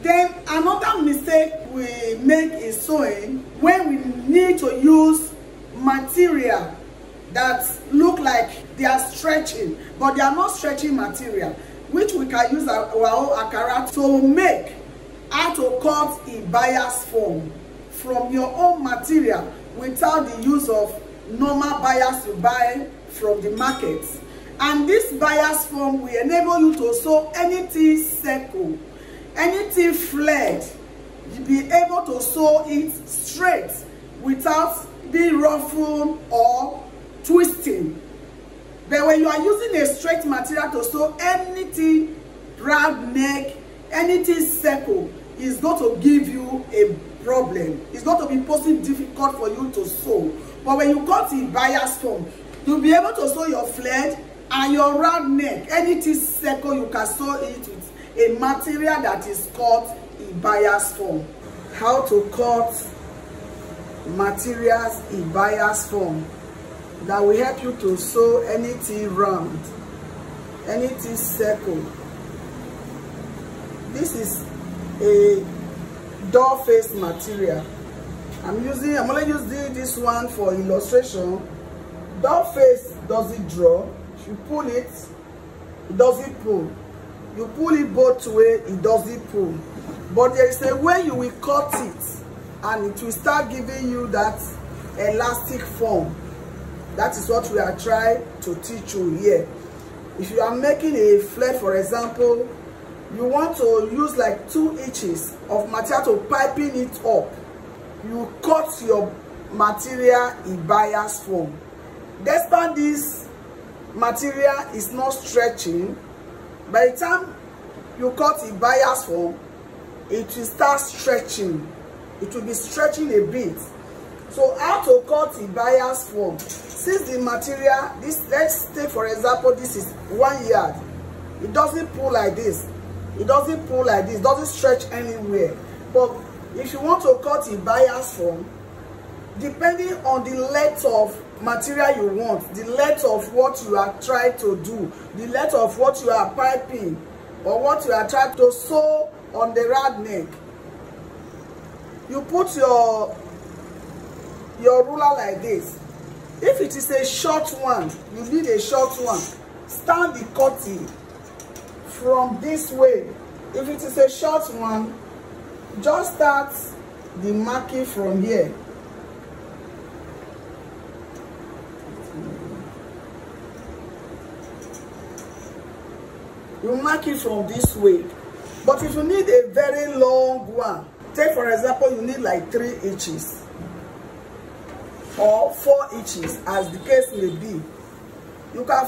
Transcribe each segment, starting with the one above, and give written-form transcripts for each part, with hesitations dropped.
Then another mistake we make is sewing when we need to use material that look like they are stretching, but they are not stretching material, which we can use our own akara to make how to cut a bias form from your own material without the use of normal bias you buy from the market. And this bias form will enable you to sew anything circle, anything flared. You'll be able to sew it straight without being ruffled or twisting. But when you are using a straight material to sew anything round neck, anything circle, is going to give you a problem. It's going to be posing difficult for you to sew. But when you cut the bias form, you'll be able to sew your flared and your round neck, anything circle, you can sew it with a material that is called a bias form. How to cut materials in bias form that will help you to sew anything round, anything circle. This is a door face material. I'm only using this one for illustration. Door face doesn't draw. If you pull it, it doesn't pull. You pull it both ways, it doesn't pull. But there is a way you will cut it and it will start giving you that elastic form. That is what we are trying to teach you here. If you are making a flare, for example, you want to use like 2 inches of material to piping it up. You cut your material in bias form. Despite this material is not stretching, by the time you cut in bias form, it will start stretching. It will be stretching a bit. So how to cut in bias form? Since the material, this, let's take for example, this is 1 yard. It doesn't pull like this. It doesn't pull like this. It doesn't stretch anywhere. But if you want to cut in bias form, depending on the length of material you want, the length of what you are trying to do, the length of what you are piping, or what you are trying to sew on the round neck, you put your ruler like this. If it is a short one, you need a short one. Stand the cutting from this way. If it is a short one, just start the marking from here. You mark it from this way. But if you need a very long one, take for example, you need like 3 inches or 4 inches, as the case may be. You can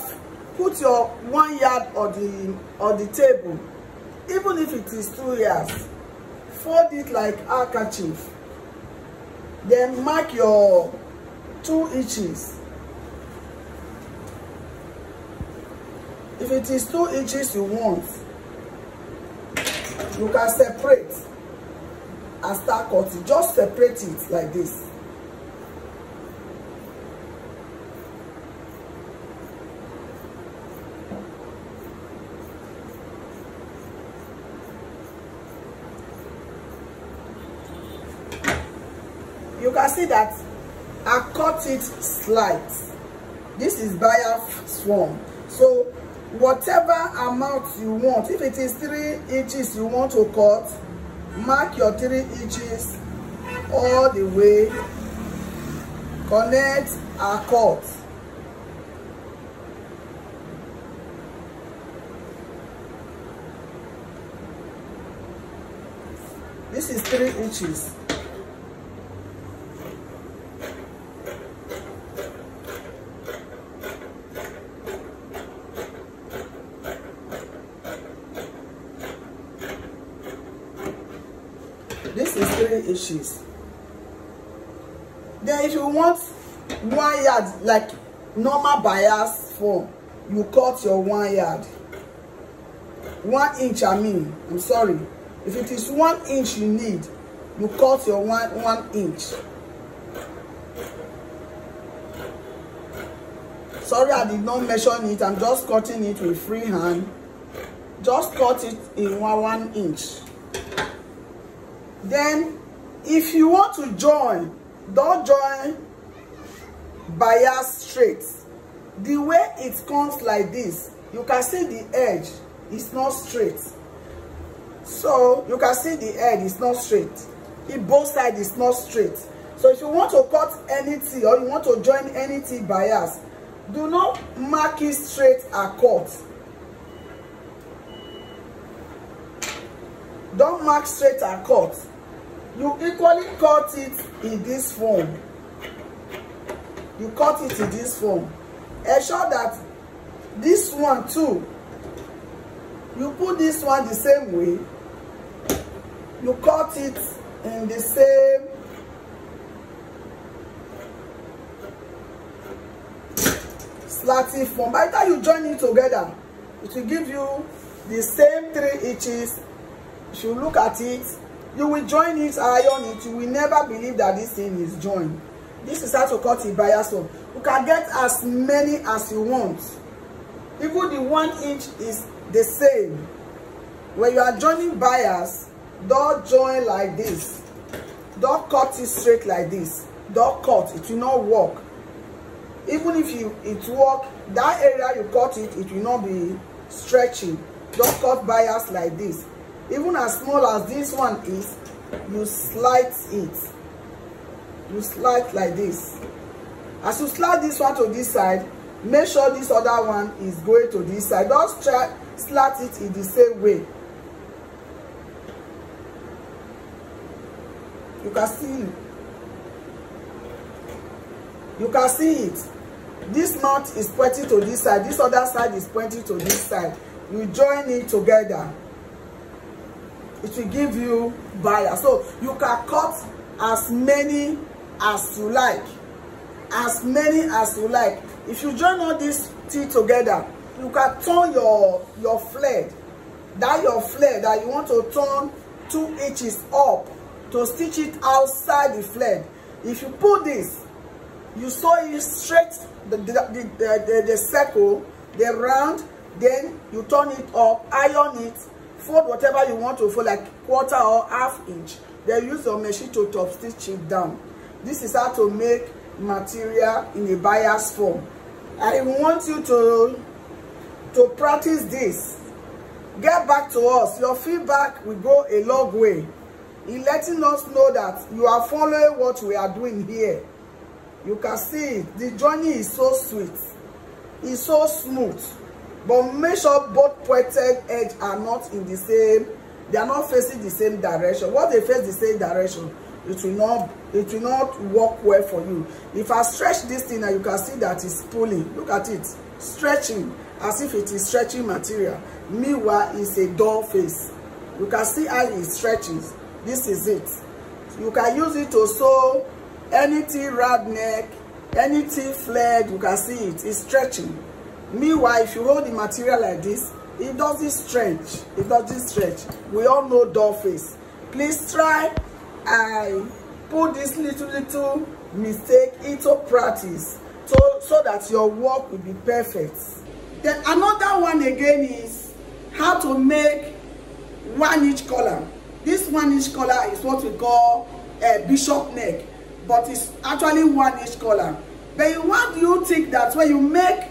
put your 1 yard on the table. Even if it is 2 yards, fold it like handkerchief. Then mark your 2 inches. If it is 2 inches you want, you can separate and start cutting. Just separate it like this. You can see that I cut it slight. This is bias form. So whatever amount you want, if it is 3 inches you want to cut, mark your 3 inches all the way, connect and cut. This is 3 inches. This is 3 inches. Then if you want 1 yard, like normal bias form, you cut your 1 yard. 1 inch, I'm sorry. If it is 1 inch you need, you cut your 1 inch. Sorry, I did not measure it. I'm just cutting it with free hand. Just cut it in 1 inch. Then if you want to join, don't join bias straight. The way it comes like this, you can see the edge is not straight. So you can see the edge is not straight. If both sides is not straight. So if you want to cut anything or you want to join anything bias, do not mark it straight and cut. Don't mark straight and cut. You equally cut it in this form. You cut it in this form. Ensure that this one too, you put this one the same way. You cut it in the same slatty form. By the time you join it together, it will give you the same 3 inches. If you look at it, you will join it, iron it. You will never believe that this thing is joined. This is how to cut a bias form. You can get as many as you want. Even the 1 inch is the same. When you are joining bias, don't join like this. Don't cut it straight like this. Don't cut. It will not work. Even if it work, that area you cut it, it will not be stretching. Don't cut bias like this. Even as small as this one is, you slide it. You slide like this. As you slide this one to this side, make sure this other one is going to this side. Don't slide it in the same way. You can see it. You can see it. This mouth is pointing to this side. This other side is pointing to this side. You join it together. It will give you bias. So you can cut as many as you like. As many as you like. If you join all these two together, you can turn your flared. That your flare that you want to turn 2 inches up to stitch it outside the flared. If you put this, you sew it straight the circle, the round, then you turn it up, iron it, fold whatever you want to fold, like 1/4 or 1/2 inch. Then use your machine to top stitch it down. This is how to make material in a bias form. I want you to practice this. Get back to us. Your feedback will go a long way in letting us know that you are following what we are doing here. You can see it. The journey is so sweet. It's so smooth. But make sure both pointed edges are not in the same, they are not facing the same direction. Once they face the same direction, it will not work well for you. If I stretch this thing, you can see that it's pulling. Look at it. Stretching as if it is stretching material. Meanwhile, it's a doll face. You can see how it stretches. This is it. You can use it to sew anything round neck, anything flared. You can see it. It's stretching. Meanwhile, if you hold the material like this, it doesn't stretch. It doesn't stretch. We all know doll face. Please try. I put this little mistake into practice so that your work will be perfect. Then another one again is how to make 1 inch collar. This 1 inch collar is what we call a bishop neck, but it's actually 1 inch collar. But what do you think that when you make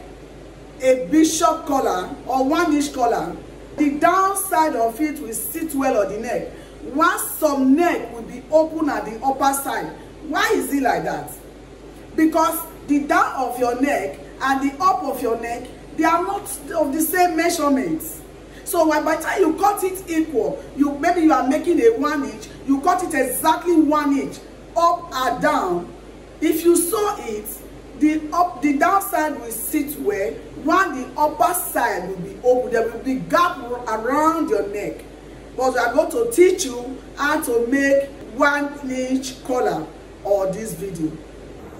a bishop collar or 1 inch collar, the downside of it will sit well on the neck, while some neck will be open at the upper side? Why is it like that? Because the down of your neck and the up of your neck, they are not of the same measurements. So by the time you cut it equal, maybe you are making a 1 inch, you cut it exactly 1 inch up and down. If you sew it, the downside will sit well, while the upper side will be open. There will be gap around your neck. But we are going to teach you how to make 1 inch collar on this video.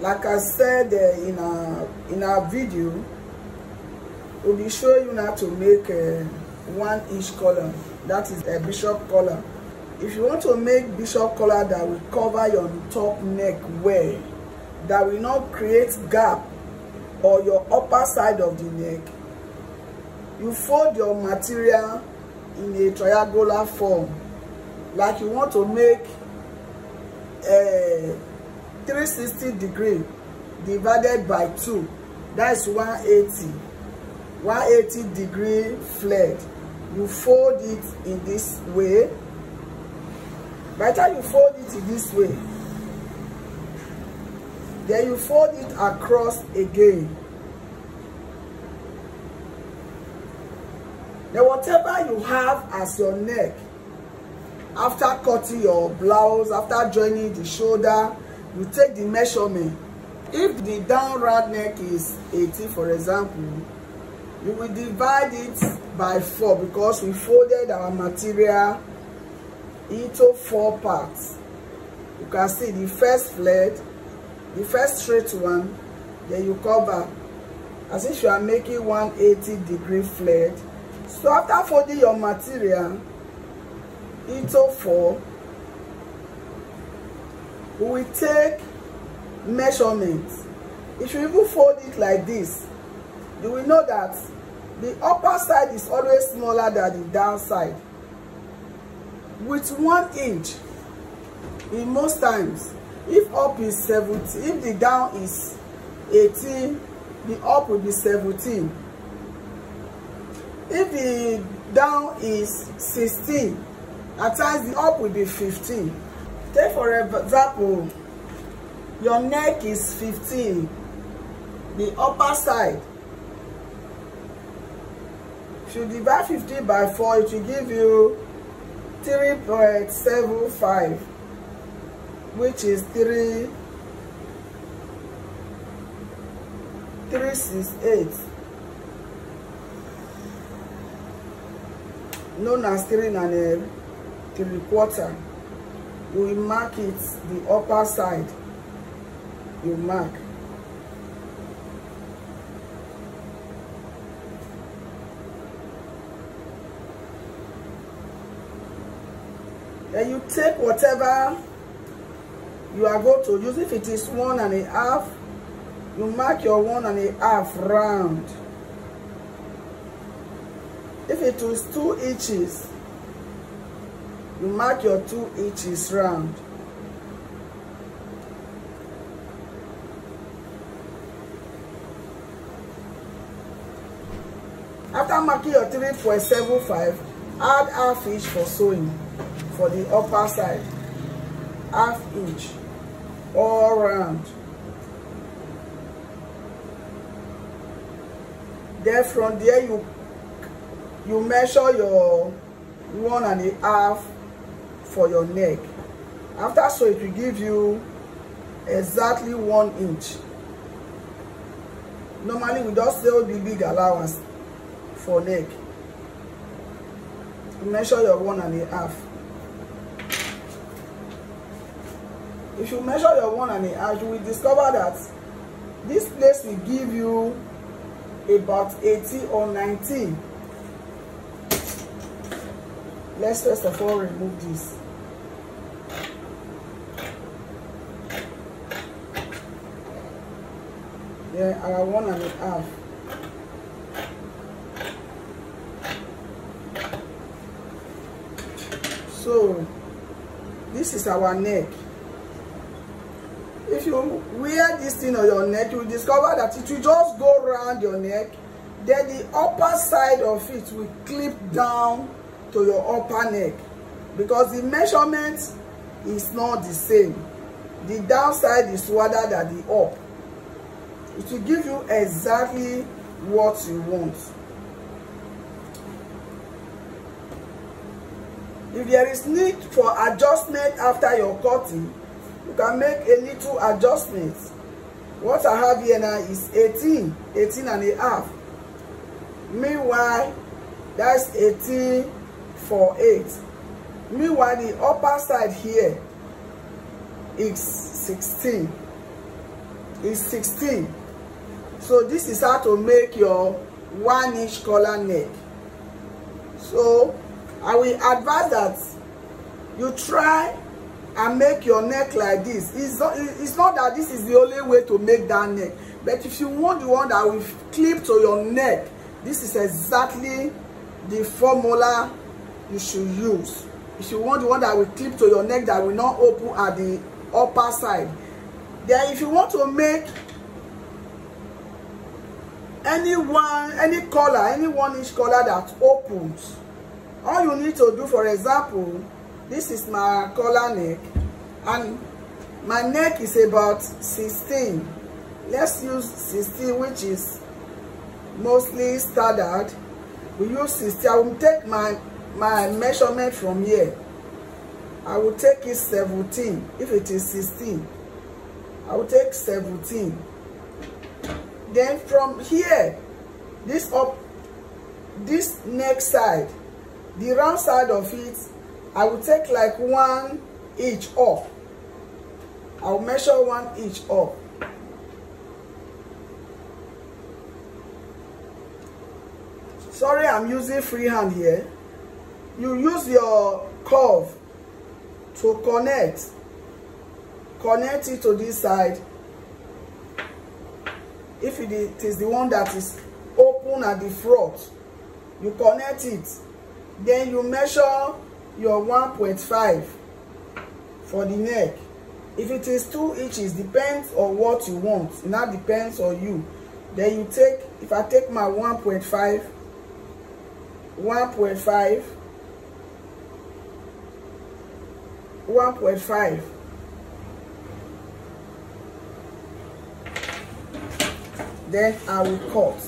Like I said in our video, we'll be showing you how to make a 1 inch collar. That is a bishop collar. If you want to make bishop collar that will cover your top neck well, that will not create gap or your upper side of the neck, you fold your material in a triangular form. like you want to make a 360 degree divided by 2, that's 180 degree flared. You fold it in this way. By the time you fold it in this way, then you fold it across again. Then whatever you have as your neck, after cutting your blouse, after joining the shoulder, you take the measurement. If the down round neck is 80, for example, you will divide it by 4 because we folded our material into 4 parts. You can see the first flared, the first straight one, then you cover as if you are making 180 degree flared. So after folding your material into 4, we will take measurements. If you even fold it like this, you will know that the upper side is always smaller than the down side with 1 inch. In most times, if up is 70, if the down is 18, the up will be 17. If the down is 16, at times the up will be 15. Take for example, your neck is 15, the upper side. If you divide 15 by 4, it will give you 3.75, which is 368, known as 3 3/4. You will mark it, the upper side, you mark. Then you take whatever you are going to use. If it is 1 1/2, you mark your 1 1/2 round. If it is 2 inches, you mark your 2 inches round. After marking your 3.75, add ½ inch for sewing for the upper side. ½ inch all round. Then from there you measure your 1 1/2 for your neck. After so, it will give you exactly 1 inch. Normally we don't sell the big allowance for neck. You measure your 1 1/2. If you measure your 1 1/2, you will discover that this place will give you about 18 or 19. Let's first of all remove this. Then our 1 1/2. So this is our neck. If you wear this thing on your neck, you will discover that it will just go around your neck. Then the upper side of it will clip down to your upper neck, because the measurement is not the same. The downside is wider than the up. It will give you exactly what you want. If there is need for adjustment after your cutting, you can make a little adjustment. What I have here now is 18 1/2. Meanwhile, that's 18 for 8. Meanwhile, the upper side here is 16. It's 16. So this is how to make your 1 inch collar neck. So I will advise that you try and make your neck like this. It's not that this is the only way to make that neck, but if you want the one that will clip to your neck, this is exactly the formula you should use. if you want the one that will clip to your neck, that will not open at the upper side. Then if you want to make any collar, any 1-inch collar that opens, all you need to do, for example, this is my collar neck, and my neck is about 16. Let's use 16, which is mostly standard. We use 16. I will take my measurement from here. I will take it 17. If it is 16, I will take 17. Then from here, this neck side, the round side of it, I will take like 1 inch up. I will measure 1 inch up. Sorry, I'm using freehand here. You use your curve to connect it to this side. If it is the one that is open at the front, you connect it. Then you measure your 1.5 for the neck. If it is 2 inches, depends on what you want. It now depends on you. Then you take, if I take my 1.5, then I will cut.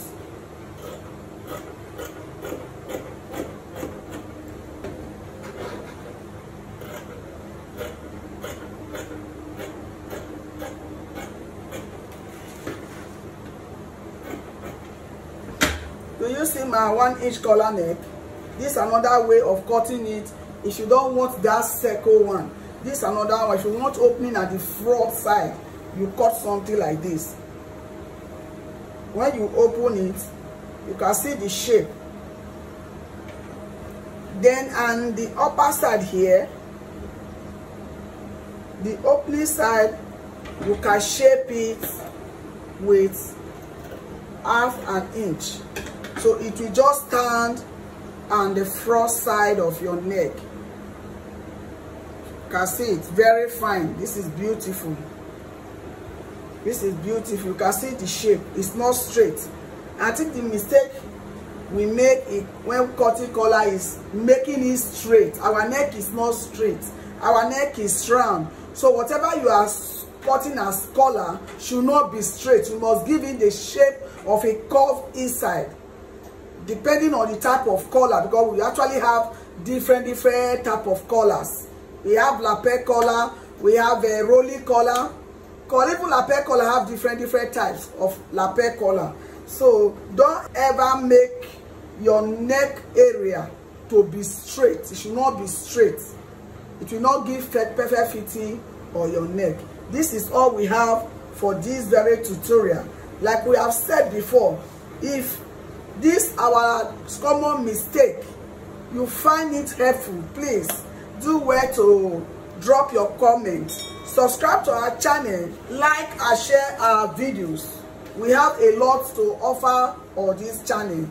Do you see my 1-inch collar neck? This is another way of cutting it. If you don't want that circle one, this is another one. If you want opening at the front side, you cut something like this. When you open it, you can see the shape. Then on the upper side here, the opening side, you can shape it with 1/2 inch. So it will just stand on the front side of your neck. You can see it very fine. This is beautiful. This is beautiful. You can see the shape. It's not straight. I think the mistake we make it when cutting collar is making it straight. Our neck is not straight. Our neck is round. So whatever you are cutting as collar should not be straight. You must give it the shape of a curved inside, depending on the type of collar, because we actually have different type of collars. We have lapel collar, we have a rolling collar. Even lapel collar have different types of lapel collar. So don't ever make your neck area to be straight. It should not be straight. It will not give perfect fitting on your neck. This is all we have for this very tutorial. Like we have said before, if this our common mistake you find it helpful, please do well to drop your comments, subscribe to our channel, like and share our videos. We have a lot to offer on this channel.